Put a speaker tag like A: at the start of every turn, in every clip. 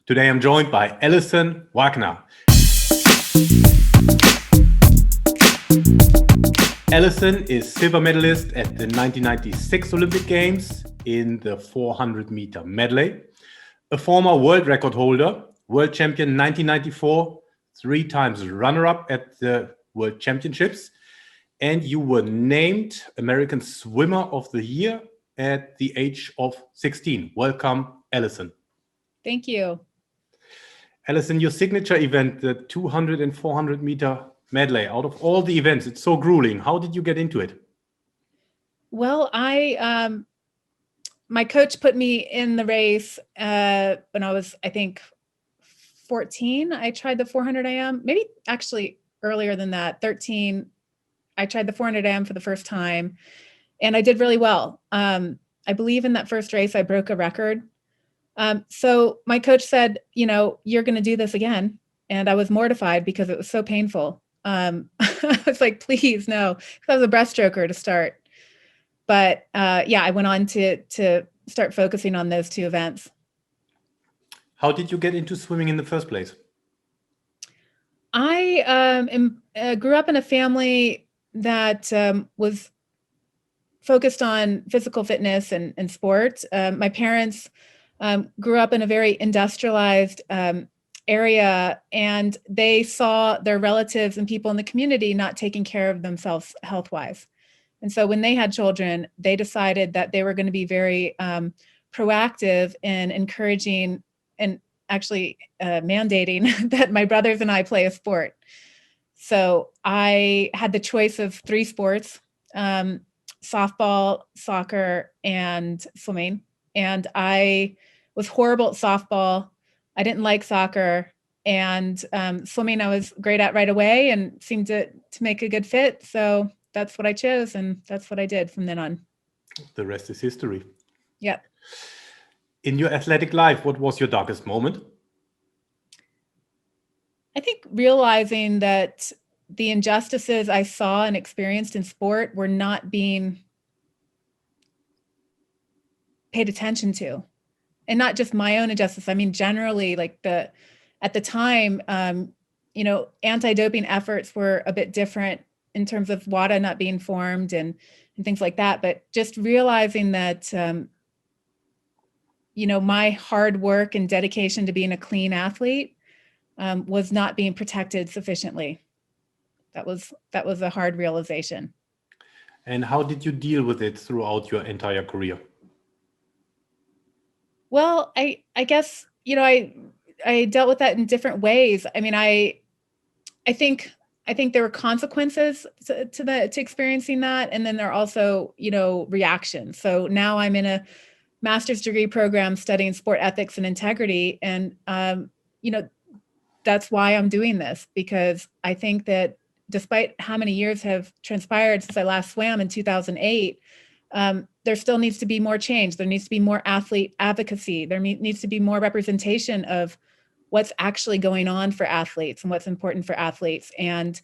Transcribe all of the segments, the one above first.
A: Today I'm joined by Allison Wagner. Allison is silver medalist at the 1996 Olympic Games in the 400-meter medley, a former world record holder, world champion 1994, 3 times runner-up at the World Championships, and you were named American Swimmer of the Year at the age of 16. Welcome, Allison.
B: Thank you.
A: Allison, your signature event, the 200 and 400 meter medley, out of all the events, it's so grueling. How did you get into it?
B: Well, my coach put me in the race when I was, I think, 14. I tried the 400 AM, maybe actually earlier than that, 13. I tried the 400 AM for the first time, and I did really well. I believe in that first race, I broke a record. So my coach said, you're going to do this again. And I was mortified because it was so painful. I was like, please, no, because I was a breaststroker to start. But I went on to start focusing on those 2 events.
A: How did you get into swimming in the first place?
B: I grew up in a family that was focused on physical fitness and sport. My parents grew up in a very industrialized area, and they saw their relatives and people in the community not taking care of themselves health-wise. And so when they had children, they decided that they were going to be very proactive in encouraging and actually mandating that my brothers and I play a sport. So I had the choice of 3 sports, softball, soccer, and swimming. And I was horrible at softball. I didn't like soccer, and swimming I was great at right away and seemed to make a good fit. So that's what I chose, and that's what I did from then on.
A: The rest is history.
B: Yeah.
A: In your athletic life, what was your darkest moment?
B: I think realizing that the injustices I saw and experienced in sport were not being paid attention to. And not just my own injustice. I mean, generally, at the time, anti-doping efforts were a bit different in terms of WADA not being formed and things like that. But just realizing that, my hard work and dedication to being a clean athlete was not being protected sufficiently. That was a hard realization.
A: And how did you deal with it throughout your entire career?
B: Well, I guess, I dealt with that in different ways. I mean, I think there were consequences to experiencing that. And then there are also, reactions. So now I'm in a master's degree program studying sport ethics and integrity. And, that's why I'm doing this, because I think that despite how many years have transpired since I last swam in 2008, there still needs to be more change. There needs to be more athlete advocacy. There needs to be more representation of what's actually going on for athletes and what's important for athletes, and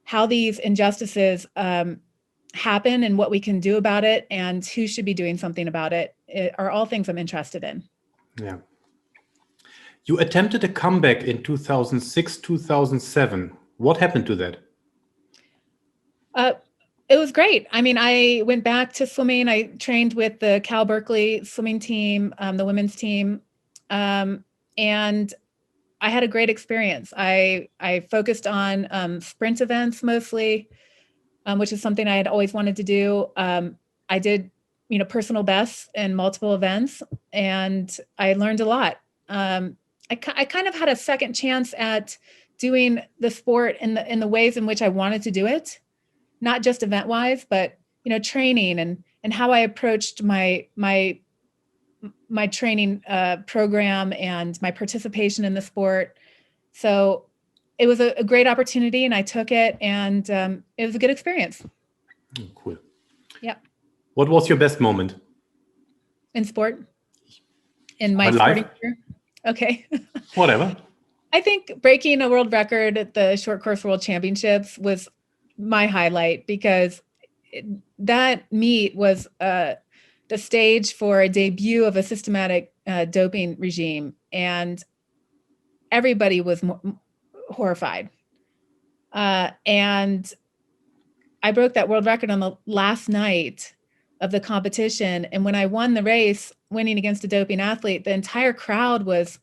B: how these injustices happen and what we can do about it and who should be doing something about it are all things I'm interested in.
A: Yeah. You attempted a comeback in 2006, 2007. What happened to that?
B: It was great. I mean, I went back to swimming. I trained with the Cal Berkeley swimming team, the women's team, and I had a great experience. I focused on sprint events mostly, which is something I had always wanted to do. I did, personal bests in multiple events, and I learned a lot. I kind of had a second chance at doing the sport in the ways in which I wanted to do it. Not just event wise, but, training and how I approached my training program and my participation in the sport. So it was a great opportunity, and I took it, and it was a good experience.
A: Oh, cool.
B: Yeah.
A: What was your best moment?
B: In sport? In my sporting career? Okay.
A: Whatever.
B: I think breaking a world record at the Short Course World Championships was my highlight, because that meet was the stage for a debut of a systematic doping regime. And everybody was horrified. And I broke that world record on the last night of the competition. And when I won the race, winning against a doping athlete, the entire crowd was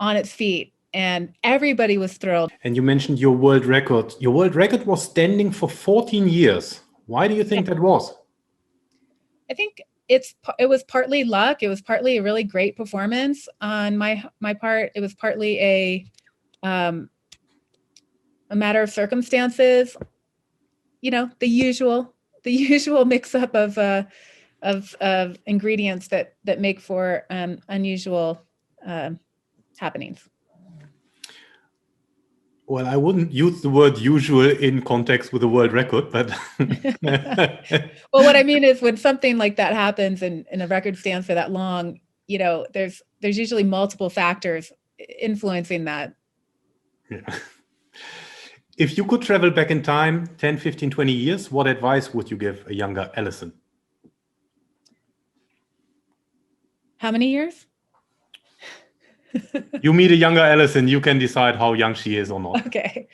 B: on its feet and everybody was thrilled.
A: And you mentioned your world record. Your world record was standing for 14 years. Why do you think that was?
B: I think it was partly luck. It was partly a really great performance on my part. It was partly a matter of circumstances. You know, the usual mix up of ingredients that make for unusual happenings.
A: Well, I wouldn't use the word usual in context with a world record, but
B: well, what I mean is when something like that happens and a record stands for that long, you know, there's usually multiple factors influencing that.
A: Yeah. If you could travel back in time 10, 15, 20 years, what advice would you give a younger Allison?
B: How many years?
A: You meet a younger Allison, you can decide how young she is or not.
B: Okay.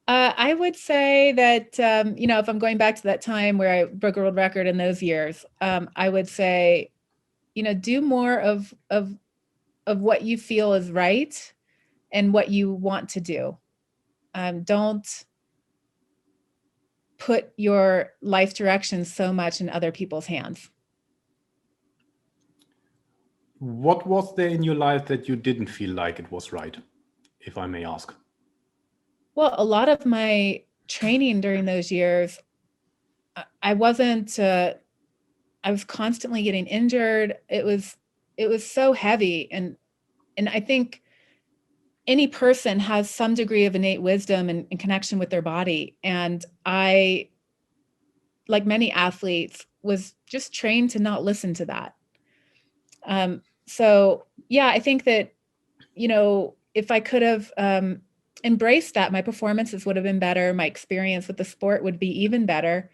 B: I would say that, you know, if I'm going back to that time where I broke a world record in those years, I would say, you know, do more of what you feel is right and what you want to do. Don't put your life direction so much in other people's hands.
A: What was there in your life that you didn't feel like it was right, if I may ask?
B: Well, a lot of my training during those years, I wasn't, I was constantly getting injured. It was so heavy. And I think any person has some degree of innate wisdom and connection with their body. And I, like many athletes, was just trained to not listen to that. So yeah, I think that, you know, if I could have embraced that, my performances would have been better. My experience with the sport would be even better.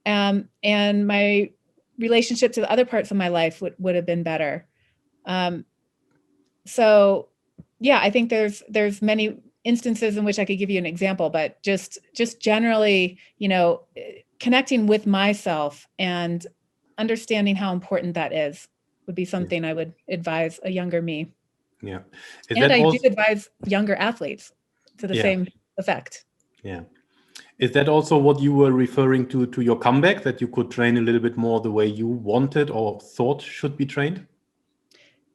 B: And my relationship to the other parts of my life would have been better. So yeah, I think there's many instances in which I could give you an example, but just generally, you know, connecting with myself and understanding how important that is would be something I would advise a younger me.
A: Yeah.
B: And I do advise younger athletes to the same effect.
A: Yeah. Is that also what you were referring to your comeback, that you could train a little bit more the way you wanted or thought should be trained?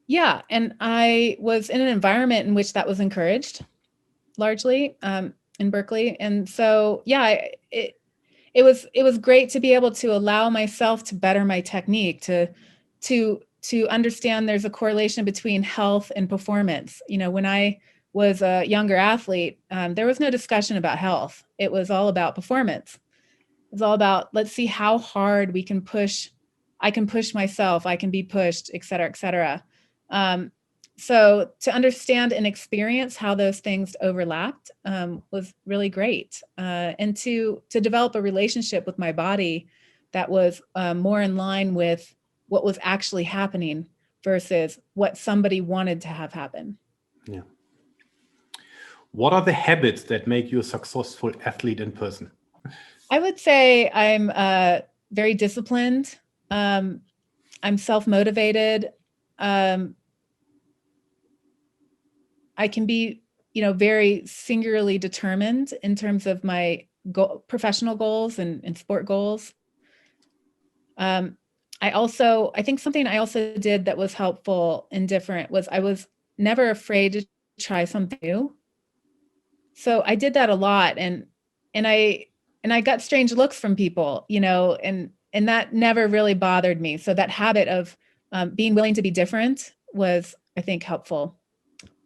B: Yeah. And I was in an environment in which that was encouraged largely in Berkeley. And so, yeah, it was great to be able to allow myself to better my technique, to understand there's a correlation between health and performance. You know, when I was a younger athlete, there was no discussion about health. It was all about performance. It was all about, let's see how hard we can push. I can push myself. I can be pushed, et cetera, et cetera. So to understand and experience how those things overlapped was really great. And to develop a relationship with my body that was more in line with what was actually happening versus what somebody wanted to have happen.
A: Yeah. What are the habits that make you a successful athlete in person?
B: I would say I'm very disciplined. I'm self-motivated. I can be, you know, very singularly determined in terms of my professional goals and sport goals. I think something I also did that was helpful and different was I was never afraid to try something new. So I did that a lot, and I got strange looks from people, you know, and that never really bothered me. So that habit of being willing to be different was, I think, helpful.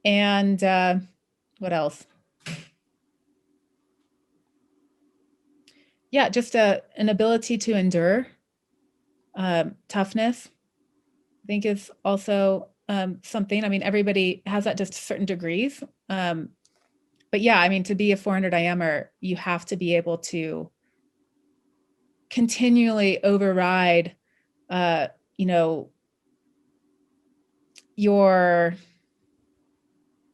B: And what else? Yeah, just an ability to endure. Toughness, I think, is also something. I mean, everybody has that to certain degrees. But yeah, I mean, to be a 400 IMer, you have to be able to continually override, you know, your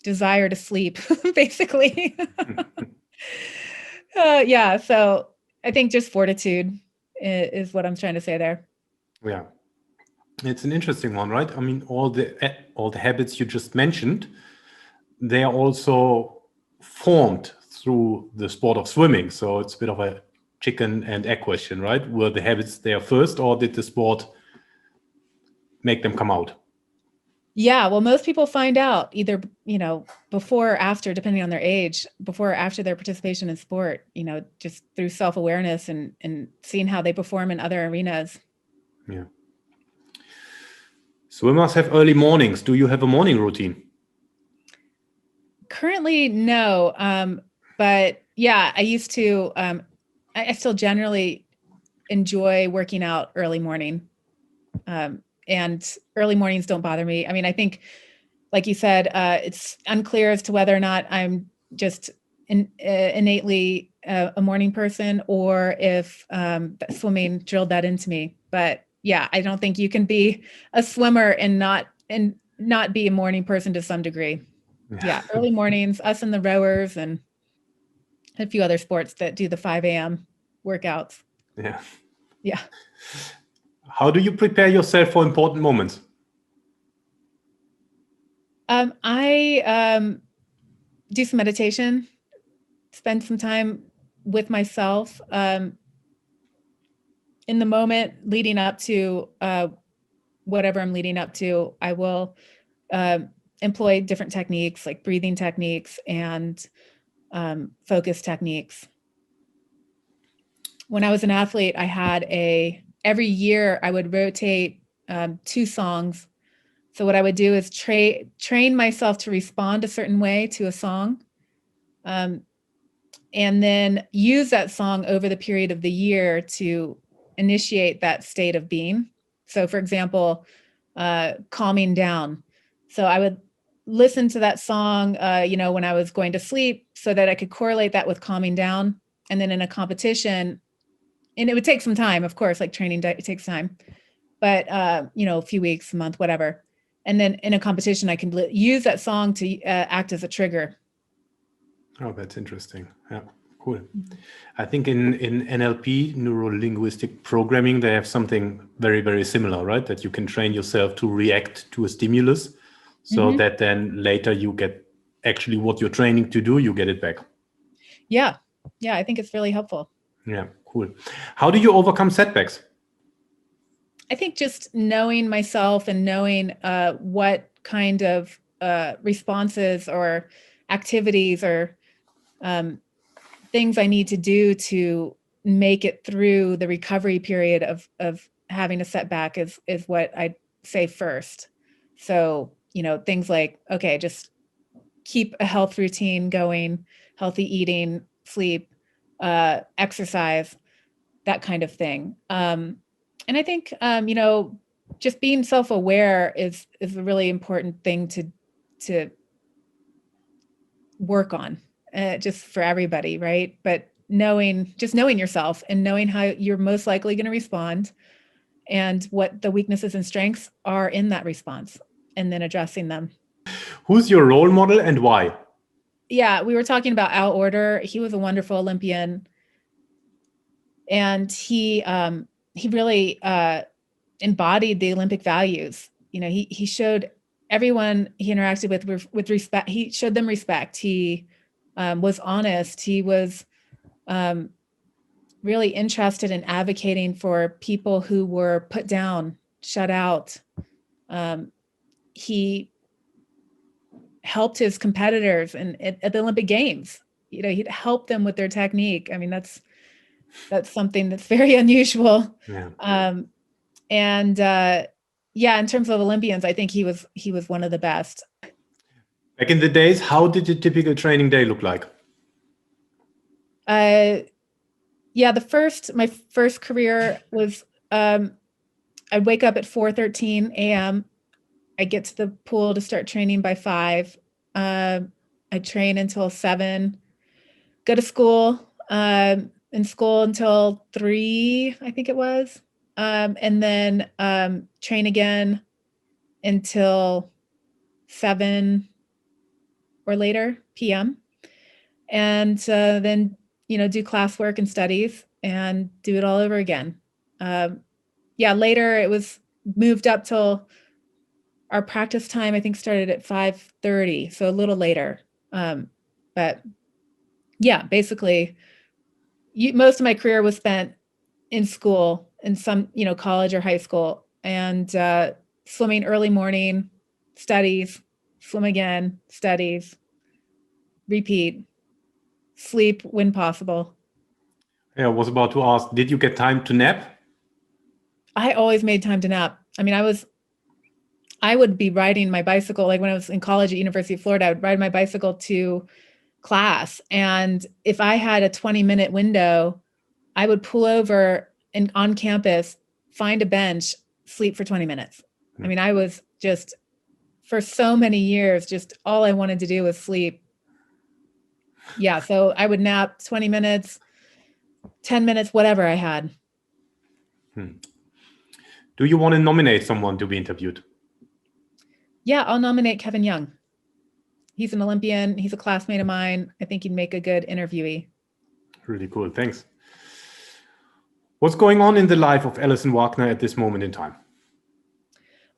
B: desire to sleep, basically. Yeah, so I think just fortitude is what I'm trying to say there.
A: Yeah, it's an interesting one, right? I mean, all the habits you just mentioned, they are also formed through the sport of swimming. So it's a bit of a chicken and egg question, right? Were the habits there first, or did the sport make them come out?
B: Yeah, well, most people find out either, before or after, depending on their age, before or after their participation in sport, just through self-awareness and seeing how they perform in other arenas.
A: Yeah. Swimmers have early mornings. Do you have a morning routine?
B: Currently, no. But yeah, I used to, I still generally enjoy working out early morning. And early mornings don't bother me. I mean, I think, like you said, it's unclear as to whether or not I'm just innately a morning person, or if swimming drilled that into me. But yeah, I don't think you can be a swimmer and not be a morning person to some degree. Yeah, early mornings, us and the rowers and a few other sports that do the 5 a.m. workouts.
A: Yeah.
B: Yeah.
A: How do you prepare yourself for important moments?
B: I do some meditation, spend some time with myself in the moment leading up to whatever I'm leading up to. I will employ different techniques like breathing techniques and focus techniques. When I was an athlete, I had every year I would rotate 2 songs. So what I would do is train myself to respond a certain way to a song, and then use that song over the period of the year to initiate that state of being. So for example, calming down. So I would listen to that song, when I was going to sleep, so that I could correlate that with calming down. And then in a competition, and it would take some time, of course, like training, it takes time, but a few weeks, a month, whatever. And then in a competition, I can use that song to act as a trigger.
A: Oh, that's interesting. Yeah, cool. I think in NLP, neuro-linguistic programming, they have something very, very similar, right? That you can train yourself to react to a stimulus, so that then later you get actually what you're training to do, you get it back.
B: Yeah. Yeah, I think it's really helpful.
A: Yeah, cool. How do you overcome setbacks?
B: I think just knowing myself and knowing what kind of responses or activities or things I need to do to make it through the recovery period of having a setback is what I'd say first. So, things like, okay, just keep a health routine going, healthy eating, sleep, exercise, that kind of thing. And I think, just being self-aware is a really important thing to work on, just for everybody, right? But knowing yourself and knowing how you're most likely going to respond and what the weaknesses and strengths are in that response, and then addressing them.
A: Who's your role model and why?
B: Yeah, we were talking about Al Order. He was a wonderful Olympian, and he really embodied the Olympic values. He showed everyone he interacted with respect. He showed them respect. He was honest. He was really interested in advocating for people who were put down, shut out. He helped his competitors at the Olympic Games. He'd help them with their technique. I mean, that's something that's very unusual.
A: Yeah.
B: And in terms of Olympians, I think he was one of the best.
A: Back in the days, how did a typical training day look like?
B: My first career was I'd wake up at 4:13 a.m. I'd get to the pool to start training by 5. I'd train until 7, go to school, in school until 3, I think it was. And then train again until 7, or later p.m. and then do classwork and studies and do it all over again. Later it was moved up till our practice time, I think, started at 5:30, so a little later. But yeah, basically, most of my career was spent in school, in some, college or high school, and swimming early morning, studies, swim again, studies, repeat, sleep when possible.
A: Yeah, I was about to ask, did you get time to nap?
B: I always made time to nap. I mean, I would be riding my bicycle, like when I was in college at University of Florida, I would ride my bicycle to class. And if I had a 20-minute window, I would pull over and on campus, find a bench, sleep for 20 minutes. I mean, I was just, for so many years, just all I wanted to do was sleep. Yeah, so I would nap 20 minutes, 10 minutes, whatever I had.
A: Do you want to nominate someone to be interviewed?
B: Yeah, I'll nominate Kevin Young. He's an Olympian. He's a classmate of mine. I think he'd make a good interviewee.
A: Really cool. Thanks. What's going on in the life of Allison Wagner at this moment in time?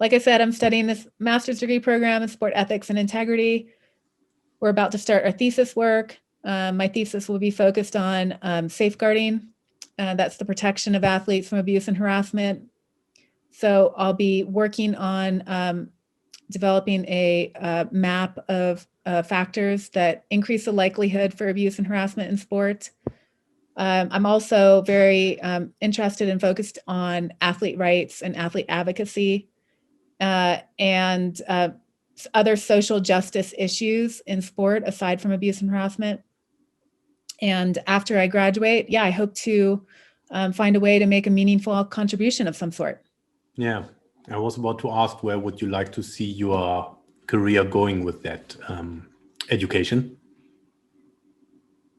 B: Like I said, I'm studying this master's degree program in sport ethics and integrity. We're about to start our thesis work. My thesis will be focused on safeguarding. That's the protection of athletes from abuse and harassment. So I'll be working on developing a map of factors that increase the likelihood for abuse and harassment in sport. I'm also very interested and focused on athlete rights and athlete advocacy and other social justice issues in sport aside from abuse and harassment. And after I graduate, I hope to find a way to make a meaningful contribution of some sort. Yeah,
A: I was about to ask, where would you like to see your career going with that education?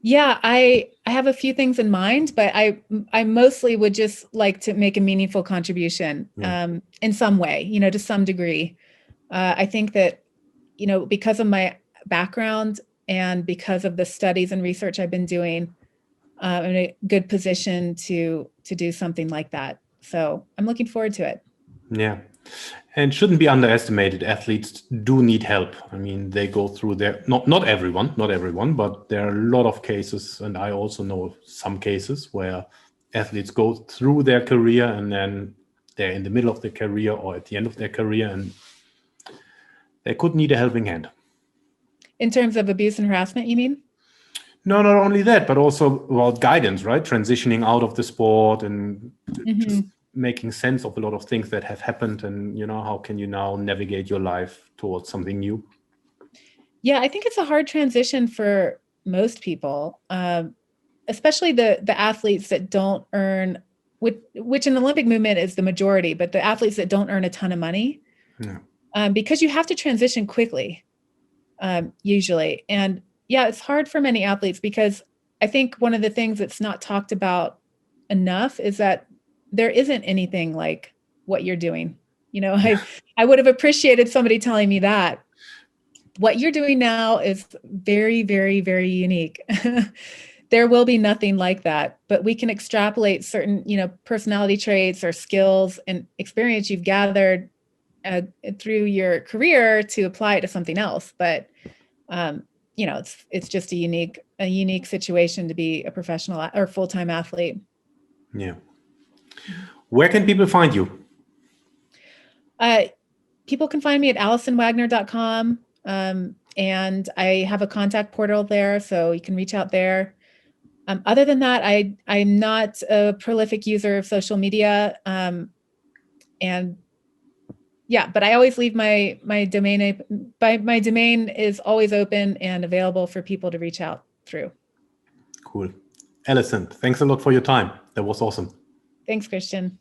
B: Yeah, I have a few things in mind, but I mostly would just like to make a meaningful contribution in some way, to some degree. I think that, because of my background and because of the studies and research I've been doing, I'm in a good position to do something like that. So I'm looking forward to it.
A: Yeah. And shouldn't be underestimated. Athletes do need help. I mean, they go through their, not everyone, but there are a lot of cases. And I also know some cases where athletes go through their career and then they're in the middle of their career or at the end of their career and they could need a helping hand.
B: In terms of abuse and harassment, you mean?
A: No, not only that, but also about guidance, right? Transitioning out of the sport and just making sense of a lot of things that have happened and, how can you now navigate your life towards something new?
B: Yeah, I think it's a hard transition for most people, especially the athletes that don't earn, which in the Olympic movement is the majority, but the athletes that don't earn a ton of money, because you have to transition quickly, usually. And it's hard for many athletes because I think one of the things that's not talked about enough is that there isn't anything like what you're doing. I would have appreciated somebody telling me that. What you're doing now is very, very, very unique. There will be nothing like that, but we can extrapolate certain, personality traits or skills and experience you've gathered through your career to apply it to something else. But, it's just a unique situation to be a professional or full-time athlete.
A: Yeah. Where can people find you?
B: People can find me at AllisonWagner.com. And I have a contact portal there, so you can reach out there. Other than that, I'm not a prolific user of social media. But I always leave my domain. My domain is always open and available for people to reach out through.
A: Cool. Allison, thanks a lot for your time. That was awesome.
B: Thanks, Christian.